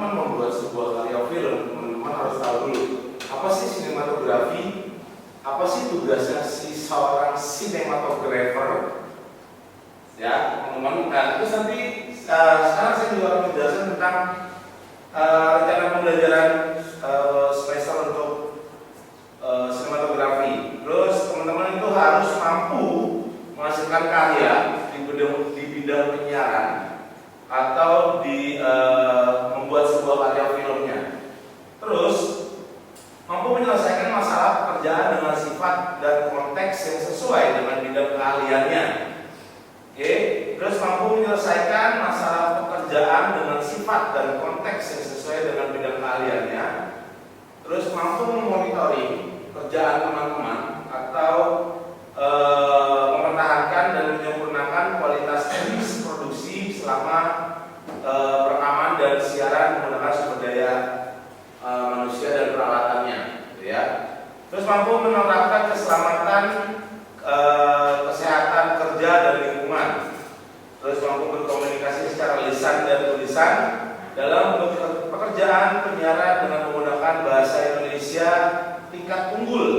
teman-teman membuat sebuah karya film, teman-teman harus tahu dulu apa sih sinematografi, apa sih tugasnya si seorang sinematografer, ya teman-teman. Nah terus nanti sekarang saya juga akan menjelaskan tentang rencana pembelajaran semester untuk sinematografi. Terus teman-teman itu harus mampu menghasilkan karya di bidang penyiaran atau membuat sebuah karya filmnya. Terus mampu menyelesaikan masalah pekerjaan dengan sifat dan konteks yang sesuai dengan bidang keahliannya. Oke, terus mampu menyelesaikan masalah pekerjaan dengan sifat dan konteks yang sesuai dengan bidang keahliannya. Terus mampu memonitoring kerjaan teman-teman atau mempertahankan dan menyempurnakan kualitas teknis produksi selama rekaman dan siaran menggunakan sumber daya manusia dan peralatannya, gitu ya. Terus mampu menerapkan keselamatan, kesehatan kerja dan lingkungan. Terus mampu berkomunikasi secara lisan dan tulisan dalam pekerjaan penyiaran dengan menggunakan bahasa Indonesia tingkat unggul.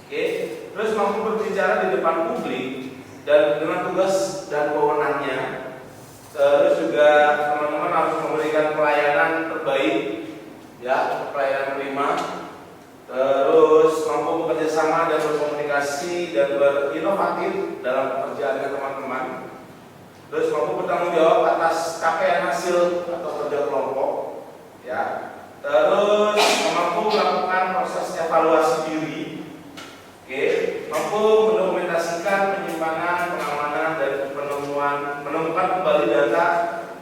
Oke. Terus mampu berbicara di depan publik dan dengan tugas dan wewenangnya. Terus juga teman-teman harus memberikan pelayanan terbaik, ya, pelayanan prima. Terus mampu bekerja sama dan berkomunikasi dan berinovatif dalam pekerjaannya teman-teman. Terus mampu bertanggung jawab atas capaian hasil atau kerja kelompok, ya. Terus mampu melakukan proses evaluasi diri, oke. Mampu mendokumentasikan penyimpanan, pengamanan dan menemukan kembali data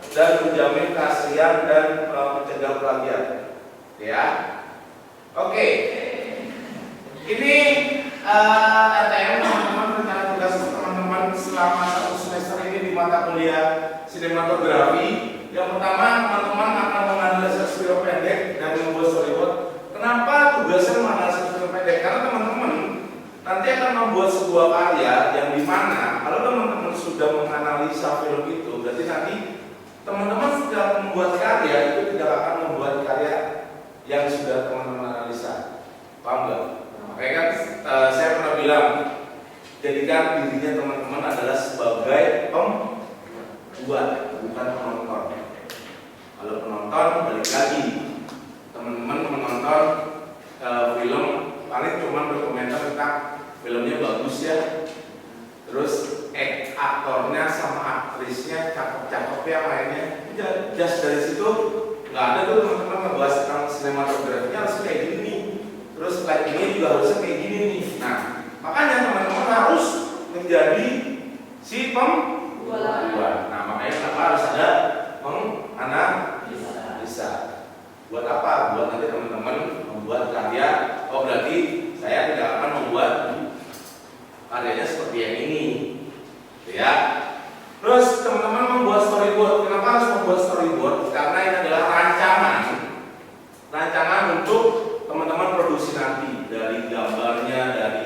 dan menjamin keaslian dan mencegah plagiat, ya. Oke. Ini RTM teman-teman, rencana tugas teman-teman selama satu semester ini di mata kuliah sinematografi. Yang pertama, teman-teman akan menganalisis video pendek dan membuat storyboard. Kenapa tugasnya menganalisis video pendek? Karena teman-teman nanti akan membuat sebuah karya yang dimana kalau teman-teman sudah menganalisa film itu, berarti nanti teman-teman sudah membuat karya itu tidak akan membuat karya yang sudah teman-teman analisa. Paham nggak? Makanya kan saya pernah bilang, jadikan dirinya teman-teman adalah sebagai pembuat, bukan penonton. Kalau penonton, balik lagi, teman-teman menonton film paling cuma berkomentar tentang filmnya bagus ya, terus aktornya sama aktrisnya cakep-cakep ya mainnya, just dari situ nggak ada tuh teman-teman ngebahas tentang sinematografinya harus kayak gini nih, terus kayak ini juga harusnya kayak gini nih. Nah makanya teman-teman harus menjadi si pembuat. Nah makanya kenapa harus ada penganalisa. Buat apa? Buat nanti teman-teman membuat karya. Oh berarti saya tidak akan membuat karyanya seperti yang ini, ya. Terus teman-teman membuat storyboard. Kenapa harus membuat storyboard? Karena ini adalah rancangan untuk teman-teman produksi nanti, dari gambarnya, dari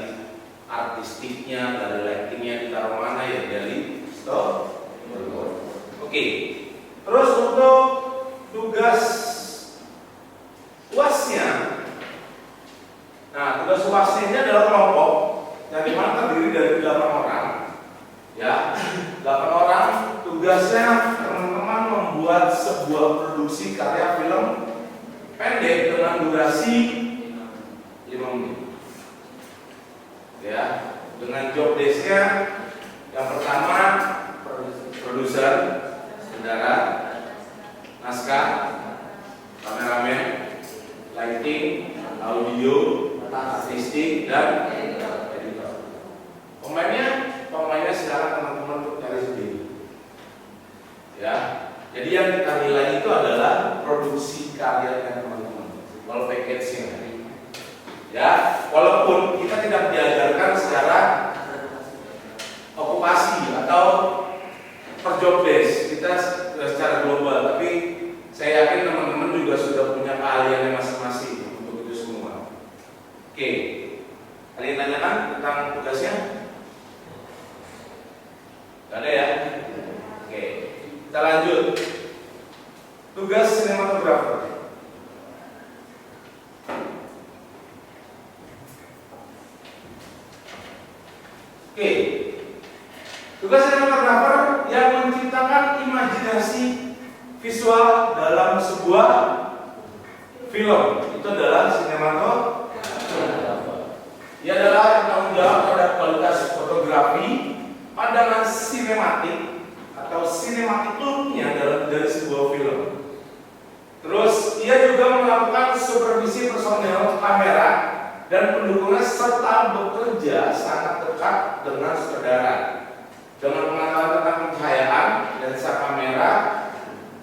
artistiknya, dari lightingnya ditaruh mana ya, dari storyboard. Oke. Terus untuk tugas UASnya, nah tugas UASnya ini adalah kelompok yang dimana terdiri dari 8 orang, ya. 8 orang tugasnya teman-teman membuat sebuah produksi karya film pendek dengan durasi 5 menit, ya. Dengan job desk-nya yang pertama produser, saudara, naskah, kameramen, lighting, audio, artistik, dan editor. Pemainnya sekarang teman-teman untuk cari sendiri, ya. Jadi yang kita nilai itu adalah produksi karyanya teman-teman, kalau package-nya, ya. Walaupun kita tidak diajarkan secara okupasi atau per job desk, kita secara global, tapi saya yakin teman-teman juga sudah punya keahliannya masing-masing untuk itu semua. Oke, kalian tanyakan tentang tugasnya? Gak ada ya? Oke, kita lanjut. Tugas sinematografer? Oke, tugas sinematografer yang menciptakan imajinasi visual dalam sebuah film itu adalah sinematografer. Ia adalah tanggung jawab terhadap kualitas fotografi, pandangan sinematik atau sinematik look-nya dari sebuah film. Terus ia juga melakukan supervisi personel kamera dan pendukungnya serta bekerja sangat dekat dengan sutradara dengan pengetahuan tentang pencahayaan, lensa kamera,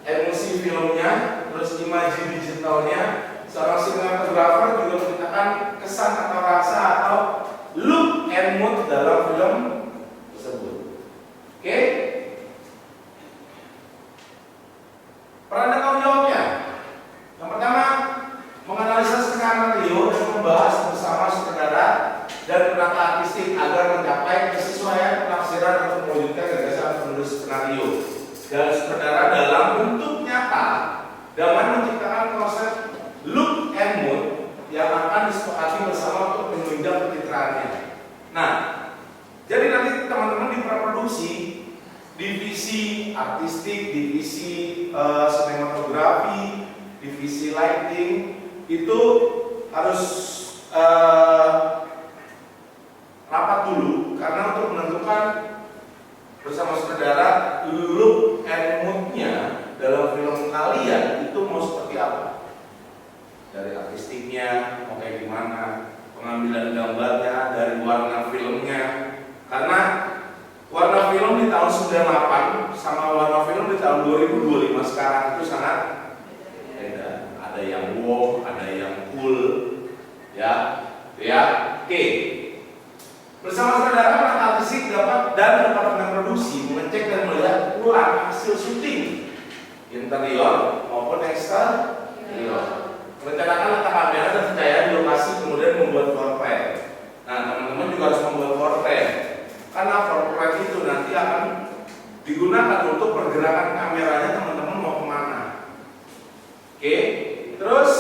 emosi filmnya, terus imaji digitalnya. Seorang sinematografer juga menciptakan kesan atau rasa atau look and mood dalam film tersebut. Oke? Peran dan tanggung jawabnya. Yang pertama, menganalisa skenario dan membahas bersama sutradara dan penata artistik agar mencapai kesesuaian penafsiran untuk mewujudkan gagasan penulis skenario dan sutradara dalam bentuk nyata dengan menciptakan konsep look and mood yang akan disepakati bersama untuk menunjang pencitraannya. Nah, jadi nanti teman-teman di praproduksi, divisi artistik, divisi sinematografi, divisi lighting itu harus rapat dulu karena untuk menentukan bersama sutradara look and mood-nya dalam film kalian itu mau seperti apa. Dari artistiknya mau kayak gimana, pengambilan gambarnya, dari warna filmnya. Karena warna film di tahun 98 sama warna film di tahun 2025 sekarang itu sangat beda. Ada yang wow, ada yang cool, ya. Oke. Bersama saudara penata artistik dapat departemen produksi mengecek dan melihat ulang hasil syuting interior maupun eksterior. Merencanakan letak kamera dan cahaya di lokasi, kemudian membuat floor plan. Nah, teman-teman juga harus membuat floor plan, karena floor plan itu nanti akan digunakan untuk pergerakan kameranya teman-teman mau kemana. Oke, terus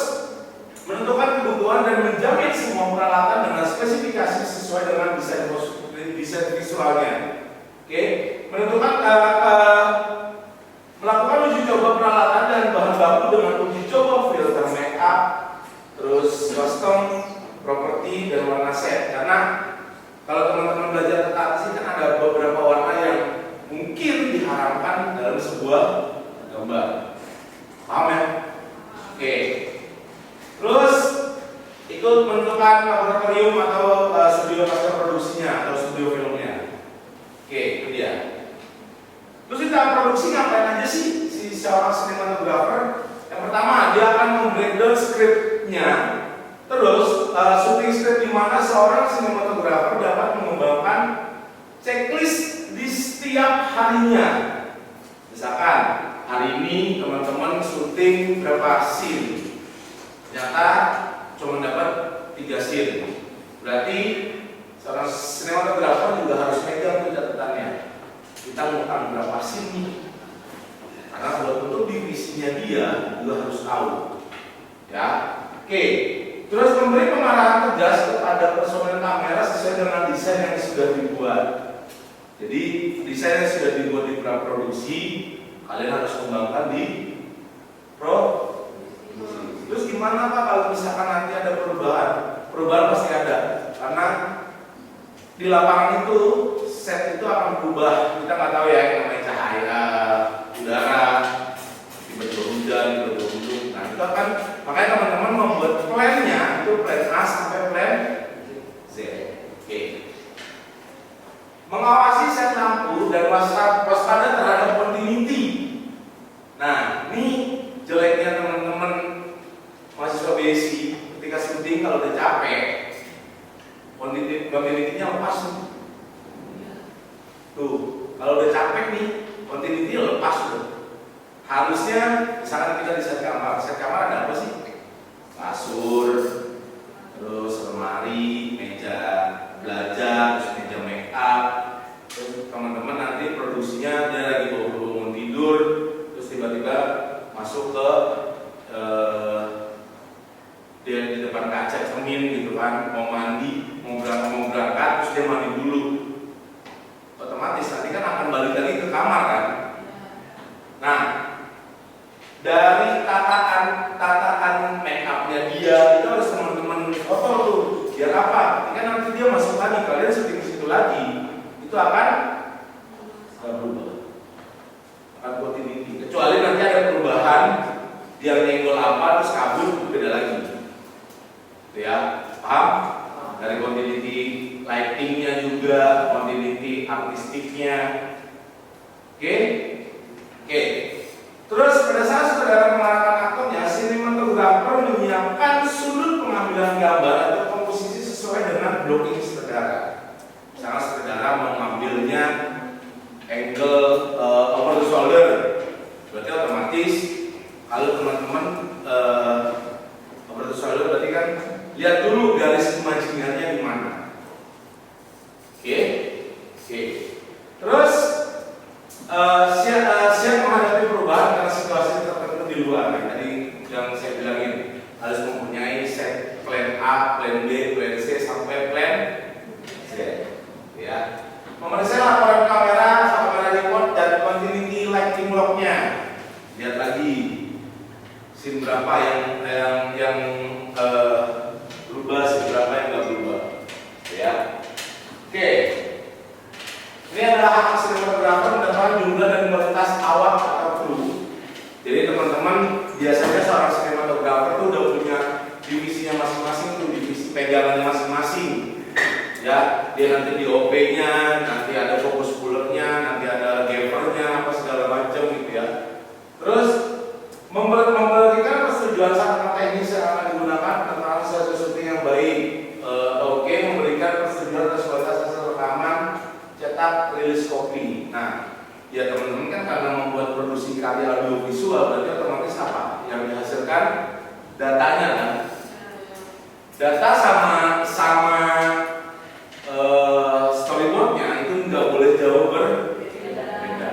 menentukan kebutuhan dan menjamin semua peralatan dengan spesifikasi sesuai dengan desain visualnya. Oke, menentukan melakukan uji coba peralatan dan bahan baku dengan uji coba filter make up, terus custom, properti dan warna set. Karena kalau teman-teman belajar tentang artis kan ada beberapa warna yang mungkin diharapkan dalam sebuah gambar. Paham ya? Oke. Terus ikut menentukan laboratorium atau studio master produksinya atau studio filmnya. Oke, itu dia. Terus di tahap produksi ngapain aja sih si seorang sinematografer? Yang pertama, dia akan membreakdown skripnya. Terus syuting script di mana seorang sinematografer dapat mengembangkan checklist di setiap harinya. Misalkan hari ini teman-teman syuting berapa scene, ternyata cuma dapat 3 scene. Berarti seorang sinematografer juga harus megang tuh catatannya. Kita mau tahu berapa scene nih? Karena buat untuk divisinya dia juga harus tahu. Ya, oke. Terus memberi pengarahan tegas kepada personel kamera sesuai dengan desain yang sudah dibuat. Jadi desain yang sudah dibuat di praproduksi kalian harus kembangkan di produksi. Terus gimana Pak kalau misalkan nanti ada perubahan? Perubahan pasti ada karena di lapangan itu set itu akan berubah. Kita nggak tahu ya yang namanya cahaya, udara, tiba-tiba hujan, tiba-tiba mendung. Nah itu akan makanya teman-teman membuat plannya itu plan A sampai plan Z. Oke. Mengawasi set lampu dan waspada terhadap continuity. Nah ini jeleknya teman-teman mahasiswa BSI ketika syuting kalau udah capek, continuity-nya lepas tuh. Kalau udah capek nih, continuity lepas tuh. Harusnya misalkan kita di set kamar ada apa gitu kan, mau mandi, mau berangkat, terus dia mandi dulu. Otomatis nanti kan akan balik lagi ke kamar kan. Nah, dari tataan make upnya dia itu harus teman-teman foto tuh. Biar apa? Ketika nanti dia masuk lagi, kalian syuting di situ lagi, itu akan berubah. Akan continuity. Kecuali nanti ada perubahan, dia nyenggol apa terus kabur, beda lagi. Gitu ya, paham? Dari continuity lightingnya juga, continuity artistiknya. Oke? Terus pada saat saudara mengarahkan aktornya, sinematografer menyiapkan sudut pengambilan gambar atau komposisi sesuai dengan blocking saudara. Misalnya saudara mengambilnya angle over the shoulder, berarti otomatis kalau teman-teman over the shoulder berarti kan lihat dulu garis kemancingannya di mana. Oke. Terus siap menghadapi perubahan karena situasi tertentu di luar. Tadi yang saya bilang ini harus mempunyai set plan A, plan B, plan C sampai plan Z. Ya. Memeriksa laporan kamera report dan continuity lighting lognya. Lihat lagi scene berapa yang berubah, scene berapa yang nggak berubah. Ya. Oke. Ini adalah hak sinematografer menentukan jumlah dan kualitas awak atau kru. Jadi teman-teman, biasanya seorang sinematografer itu udah punya divisinya masing-masing, tuh divisi pegangannya masing-masing. Ya, dia nanti di OP-nya, nanti ada fokus pullernya, nanti ada gaffernya, apa segala macam gitu ya. Terus memberikan persetujuan sangat teknis yang akan digunakan tentang sesuatu yang baik. Oke, memberikan persetujuan atas kualitas hasil rekaman, cetak, rilis kopi. Nah, ya teman-teman kan karena membuat produksi karya audio visual berarti otomatis apa? Yang dihasilkan datanya kan? Data sama storyboardnya itu nggak boleh jauh berbeda.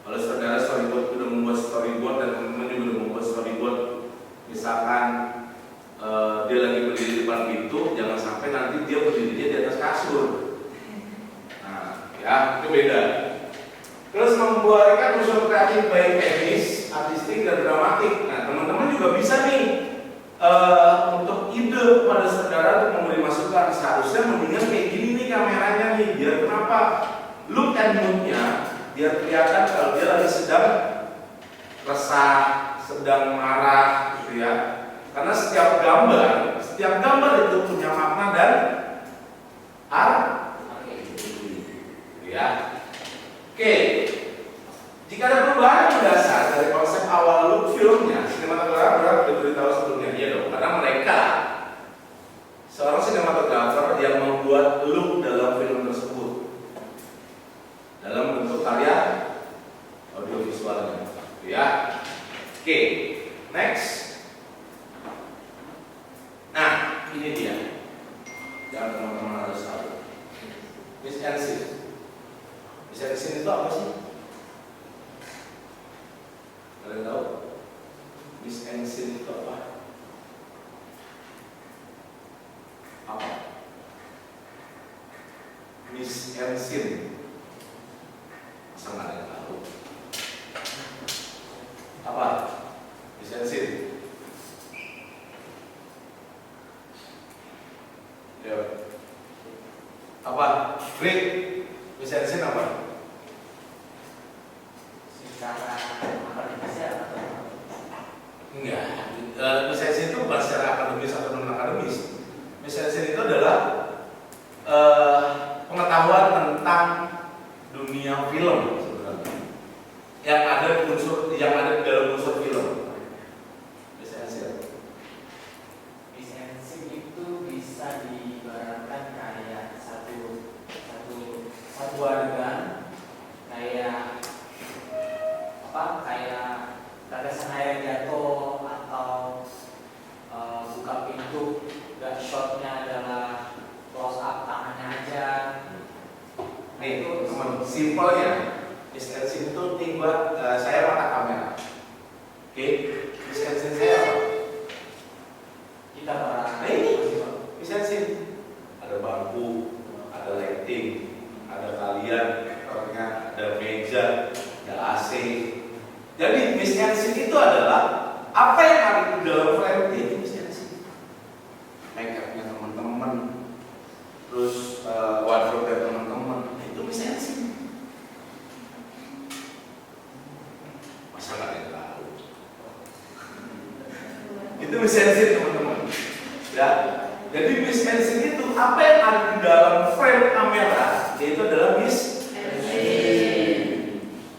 Kalau saudara storyboard sudah membuat storyboard dan teman-teman juga sudah membuat storyboard, misalkan dia lagi berdiri di depan pintu, jangan sampai nanti dia berdirinya di atas kasur. Ya, itu beda. Terus membuatkan unsur kreatif baik teknis, artistik, dan dramatik. Nah, teman-teman juga bisa nih untuk ide pada saudara untuk memberi masukan. Seharusnya mendingan kayak gini nih kameranya nih, biar kenapa? Look and mood-nya biar kelihatan kalau dia lagi sedang resah, sedang marah, gitu ya. Karena setiap gambar itu punya makna dan ya. Oke. Jika ada perubahan yang mendasar dari konsep awal look filmnya, sinematografer diberitahu sebelumnya. Iya dong, karena mereka seorang sinematografer yang membuat look dalam film tersebut dalam bentuk karya audiovisualnya. Ya. Oke. Next. Nah, ini dia. Yang teman-teman harus tahu. Miss Elsie. Bisa kesini itu apa sih? Kalian tahu? Miss Ensign itu apa? Apa? Miss Ensign. Masa nggak ada yang tahu? Apa? Miss Ensign. Ya. Apa? Rick. Miss Ensign apa? Secara akademis atau enggak, Miss Ensign itu bukan secara akademis atau non akademis. Miss Ensign itu adalah pengetahuan tentang dunia film sebenarnya yang ada di dalam unsur film. Miss Ensign itu bisa diibaratkan kayak satu adegan, kayak apa? Kayak tetesan air jatuh atau dalam frame itu mesti ada sih. Make up-nya teman-teman, terus wardrobe teman-teman, itu mesti ada sih. Masa nggak ada yang tahu? Itu mesti ada sih teman-teman. Ya, jadi miss sensing itu apa yang ada di dalam frame kamera, yaitu adalah miss.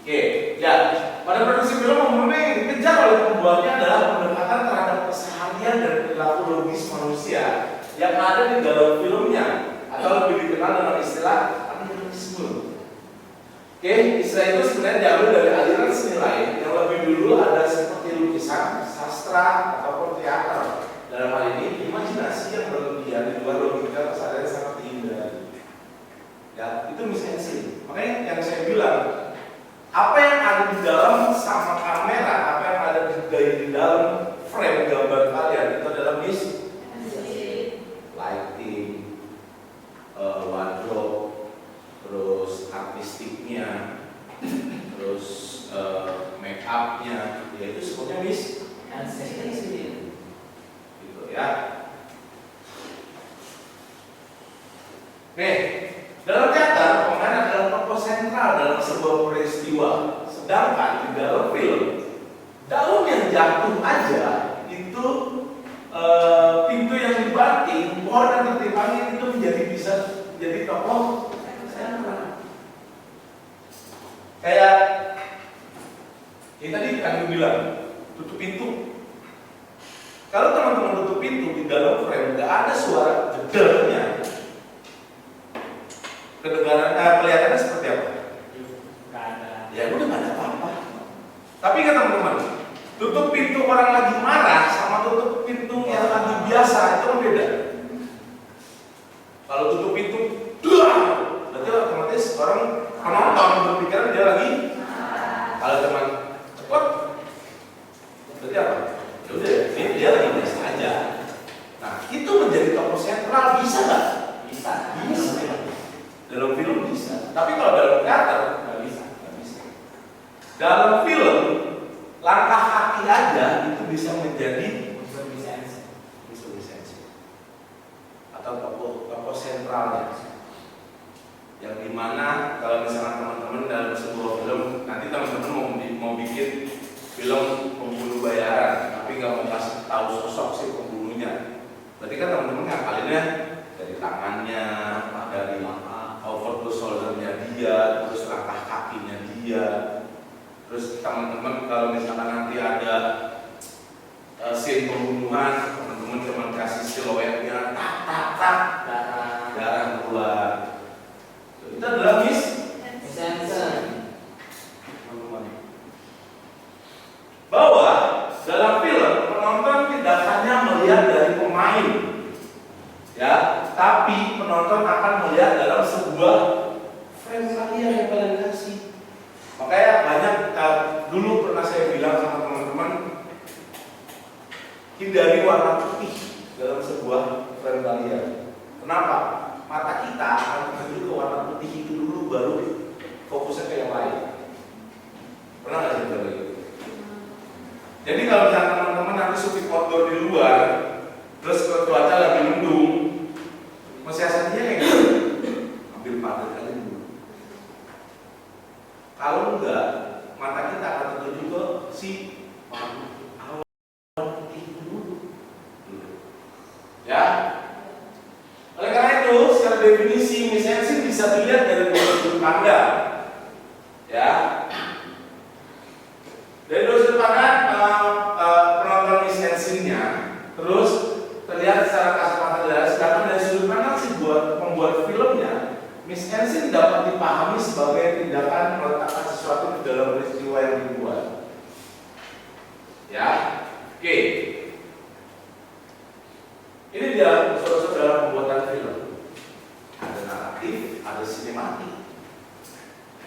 Oke, ya. Pada produksi film umumnya yang dikejar oleh pembuatnya adalah pendekatan terhadap keseharian dan perilaku logis manusia yang ada di dalam filmnya, atau lebih dikenal dengan istilah animalisme. Oke, istilah itu sebenarnya diambil dari aliran seni lain yang lebih dulu ada seperti lukisan, sastra, ataupun teater. Dalam hal ini, imajinasi yang berlebihan di luar logika kesadaran sangat dihindari. Ya, itu misalnya. Makanya yang saya bilang, apa yang ada di dalam sama kamera, apa yang ada di dalam frame gambar kalian itu adalah lighting, wardrobe, terus artistiknya, terus make upnya, yaitu sebutnya gitu ya. Oke. Dalam teater, pemain adalah tokoh sentral dalam sebuah peristiwa. Sedangkan di dalam film, daun yang jatuh aja itu pintu yang dibanting, pohon yang tertimbangin itu bisa jadi tokoh sentral. Kayak ini tadi kami bilang tutup pintu. Kalau teman-teman tutup pintu di dalam frame, nggak ada suara jedernya. Kedengaran kelihatannya seperti apa? Nggak ada. Ya udah nggak ada apa-apa. Tapi kan teman-teman, tutup pintu orang lagi marah sama tutup pintu yang lagi biasa itu kan beda. Kalau tutup pintu, berarti otomatis orang penonton berpikiran dia lagi. Kalau teman cepat, berarti apa? Ya udah, ini dia lagi biasa aja. Nah, itu menjadi tokoh sentral bisa nggak? Bisa. Dalam film bisa, tapi kalau dalam teater nggak bisa. Dalam film langkah kaki aja itu bisa menjadi unsur lisensi atau tokoh sentralnya, yang dimana kalau misalnya teman-teman dalam sebuah film nanti teman-teman mau bikin film pembunuh bayaran, tapi nggak mau kasih tahu sosok si pembunuhnya, berarti kan teman-teman ngakalinnya dari tangannya, dari over the shoulder-nya dia, terus langkah kakinya dia. Terus teman-teman kalau misalkan nanti ada scene pembunuhan, teman-teman cuma kasih siluetnya, darah keluar. Itu adalah bahwa dalam film penonton tidak hanya melihat dari pemain, ya, tapi penonton akan melihat dalam sebuah frame kalian yang kalian kasih. Makanya banyak dulu pernah saya bilang sama teman-teman, hindari warna putih dalam sebuah frame kalian. Kenapa? Mata kita akan tertuju ke warna putih itu dulu, baru fokusnya ke yang lain. Pernah nggak sih begitu? Jadi kalau misalnya teman-teman nanti syuting outdoor di luar, terus cuaca lagi mendung, mensiasatinya kayak gitu, ambil padet kali dulu. Kalau enggak, mata kita akan tertuju ke si awan putih itu dulu. Ya. Oleh karena itu, secara definisi misalnya bisa dilihat dari dua sudut pandang. Ya. Dari dua sudut pandang penonton misensinya, terus terlihat secara kasat mata jelas. Sedangkan dari sudut pandang si pembuat filmnya, misensin dapat dipahami sebagai tindakan meletakkan sesuatu di dalam peristiwa yang dibuat. Ya, oke. Ini dia unsur-unsur dalam pembuatan film. Ada naratif, ada sinematik.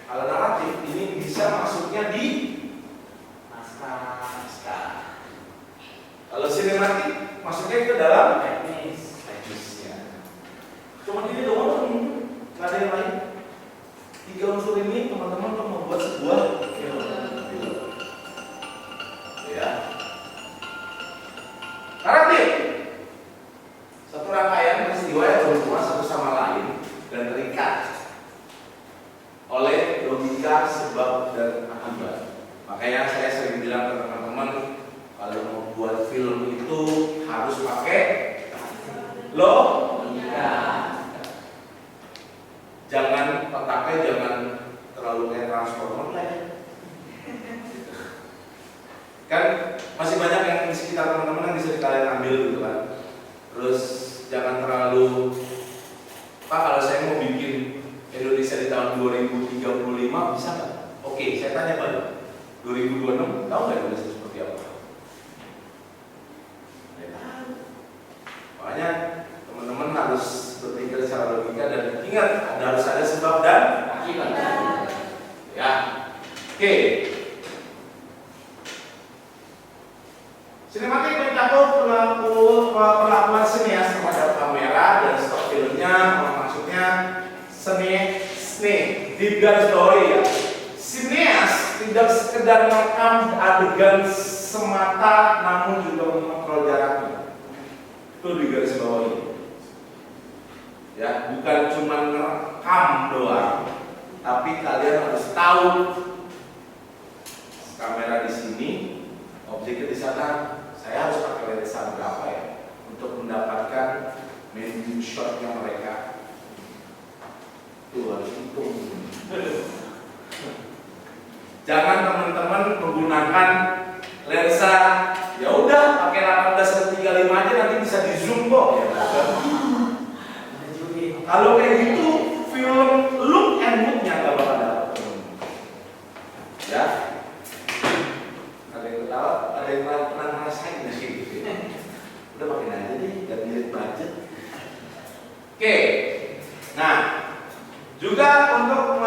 Kalau naratif ini bisa masuknya di naskah. Kalau sinematik masuknya ke dalam teknisnya. Cuma ini doang, nggak ada yang lain. 3 unsur ini teman-teman untuk membuat sebuah film. Ya. Naratif. Satu rangkaian peristiwa yang berhubungan satu sama lain dan terikat oleh logika sebab dan akibat. Makanya saya sering bilang ke teman-teman, kalau mau buat film itu harus pakai logika. Jangan otaknya jangan terlalu kayak transformer lah ya. Kan masih banyak yang di sekitar teman-teman yang bisa kalian ambil gitu kan. Terus jangan terlalu, Pak, kalau saya mau bikin Indonesia di tahun 2035 bisa nggak? Oke, saya tanya balik. 2026 tahu nggak Indonesia seperti apa? Ya, tahu. Makanya teman-teman harus berpikir secara logika dan ingat harus ada sebab dan akibat. Ya, oke. Sinematik mencakup perlakuan sinias terhadap kamera dan stok filmnya, maksudnya seni di garis bawahi ya. Sineas tidak sekedar merekam adegan semata, namun juga mengontrol jaraknya. Itu di garis bawahi. Ya, bukan cuma merekam doang, tapi kalian harus tahu kamera di sini, objeknya di sana. Saya harus pakai lensa berapa ya untuk mendapatkan medium shotnya mereka. Tuh harus hitung. Jangan teman-teman menggunakan lensa ya udah pakai 18-35 aja nanti bisa di zoom kok ya. Kalau kayak gitu film look and mood-nya nggak bakal dapat. Ya. Ada yang ketawa, ada yang pernah ngerasain nggak sih? Udah pakai aja deh, gak dilihat budget. Oke, nah juga untuk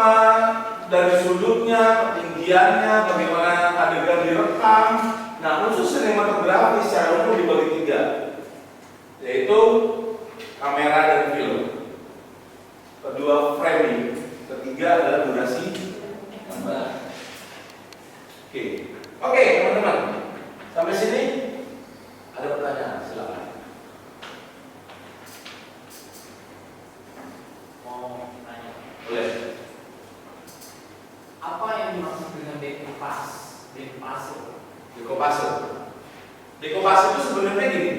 dari sudutnya, ketinggiannya, bagaimana adegan direkam. Nah, khusus sinematografi secara umum dibagi tiga, yaitu kamera dan film. Kedua framing, ketiga adalah durasi gambar. Oke, teman-teman, sampai sini ada pertanyaan, silakan. Mau tanya, Boleh. apa yang dimaksud dengan decoupage? Decoupage itu sebenarnya gini.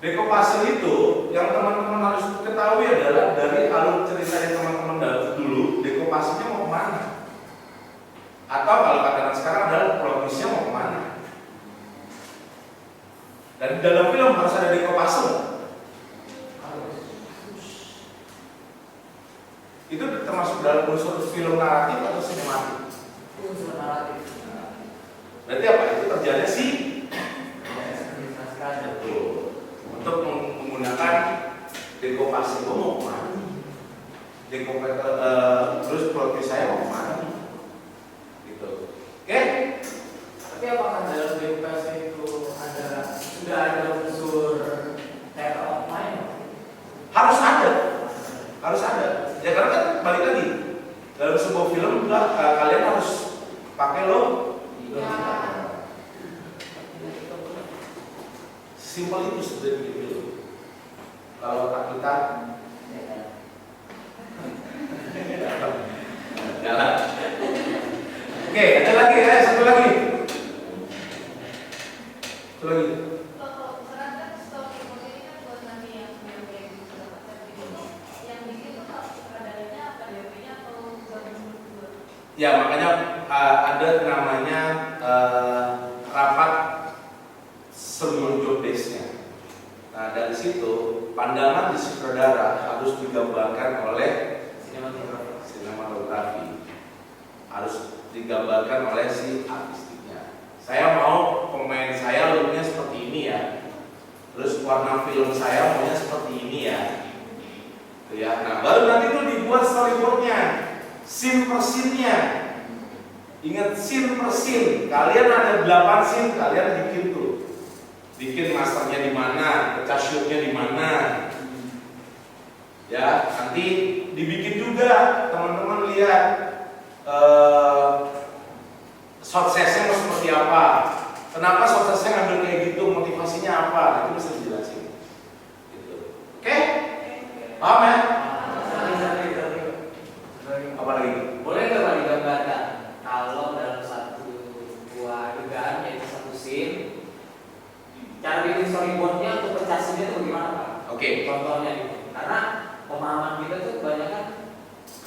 Decoupage itu yang teman-teman harus ketahui adalah dari alur ceritanya teman-teman dulu, decoupage-nya mau kemana? Atau kalau katakan sekarang adalah plot-twist-nya mau kemana? Dan di dalam film harus ada decoupage. Itu termasuk dalam unsur film naratif atau sinematik? Unsur naratif. Berarti apa? Itu kerjanya sih Betul. betul. Untuk menggunakan decoupage itu mau kemana? Terus plot-twist saya mau kemana? Gitu. Oke? Tapi apakah dalam decoupage itu sudah ada unsur theater of mind? Harus ada. Ya karena kan balik lagi dalam sebuah film kalian harus pakai logika. Simpel itu sebenarnya bikin film. Kalau otak kita jalan. Oke, ada lagi ya, satu lagi. Kalau misalkan kan storyboard ini kan buat nanti yang kayak gitu, yang bikin tuh kalau sutradaranya apa DP-nya atau gabung berdua? Ya makanya ada namanya rapat sebelum job desk-nya. Nah dari situ pandangan di sutradara harus digambarkan oleh sinematografi, harus digambarkan oleh si artistiknya. Saya mau pemain saya looknya seperti ini ya, terus warna film saya maunya seperti ini ya. Ya, nah baru nanti itu dibuat storyboardnya, scene per scene-nya. Ingat scene per scene. Kalian ada 8 scene, kalian bikin tuh. Bikin masternya di mana, pecah shootnya di mana. Ya, nanti dibikin juga teman-teman lihat shot set-nya seperti apa. Kenapa shot set-nya ngambil kayak gitu, motivasinya apa? bikin storyboardnya untuk pecah scene itu bagaimana Pak? Oke. Contohnya gitu. Karena pemahaman kita tuh kebanyakan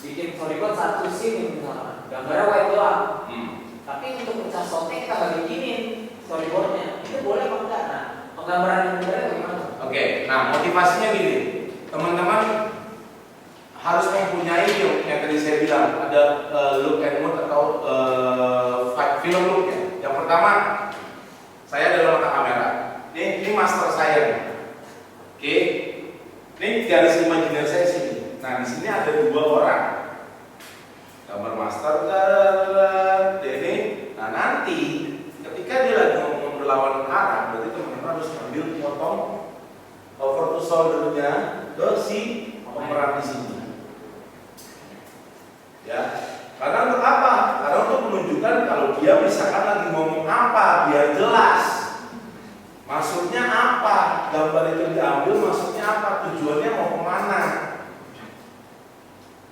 bikin storyboard satu scene misalnya, gambarnya white doang. Tapi untuk pecah shotnya kita nggak bikinin storyboardnya. Itu boleh apa enggak? Nah, penggambaran yang benar bagaimana? Oke. Nah, motivasinya gini, teman-teman harus mempunyai yang tadi saya bilang ada look and mood atau film look ya. Yang pertama, saya adalah mata kamera. Ini master saya. Oke. Ini garis imajiner saya sini. Nah, di sini ada dua orang. Gambar master ini. Nah, nanti ketika dia lagi ngomong berlawan arah, berarti teman-teman harus ambil potong over to shoulder-nya ke si pemeran di sini. Ya. Karena untuk apa? Karena untuk menunjukkan kalau dia misalkan lagi ngomong apa biar jelas. Maksudnya apa? Gambar itu diambil maksudnya apa? Tujuannya mau kemana?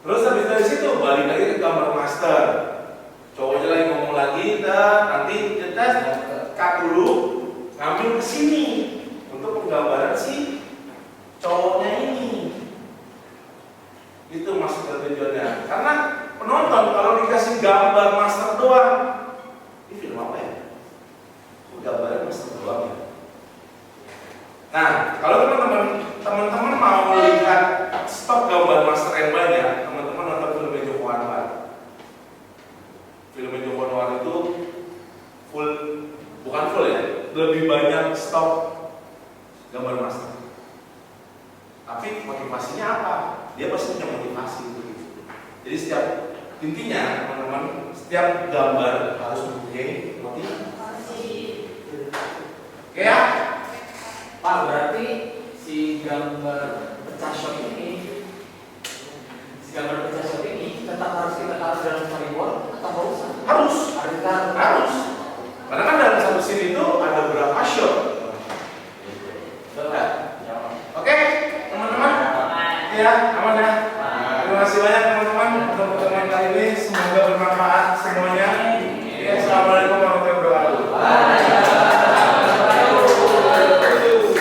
Terus habis dari situ balik lagi ke gambar master. Cowoknya lagi ngomong lagi, nanti kita cut dulu, ngambil ke sini untuk penggambaran si cowoknya ini. Itu maksud dan tujuannya. Karena penonton kalau dikasih gambar master doang, ini film apa ya? Gambarnya master doang ya. Nah, kalau teman-teman mau lihat stok gambar master yang banyak, teman-teman nonton film Joko Anwar. Film Joko Anwar itu full, bukan full ya, lebih banyak stok gambar master. Tapi motivasinya apa? Dia pasti punya motivasi itu. Jadi intinya teman-teman, setiap gambar harus mempunyai motivasi. Oke ya? Pak, berarti si gambar pecah shot ini tetap harus kita taruh dalam storyboard atau nggak usah? Harus. Harus. Karena kan dalam satu scene itu ada berapa shot. Oke, teman-teman. Ya, aman ya. Terima kasih banyak teman-teman untuk pertemuan kali ini. Semoga bermanfaat semuanya. Ya, assalamualaikum warahmatullahi wabarakatuh.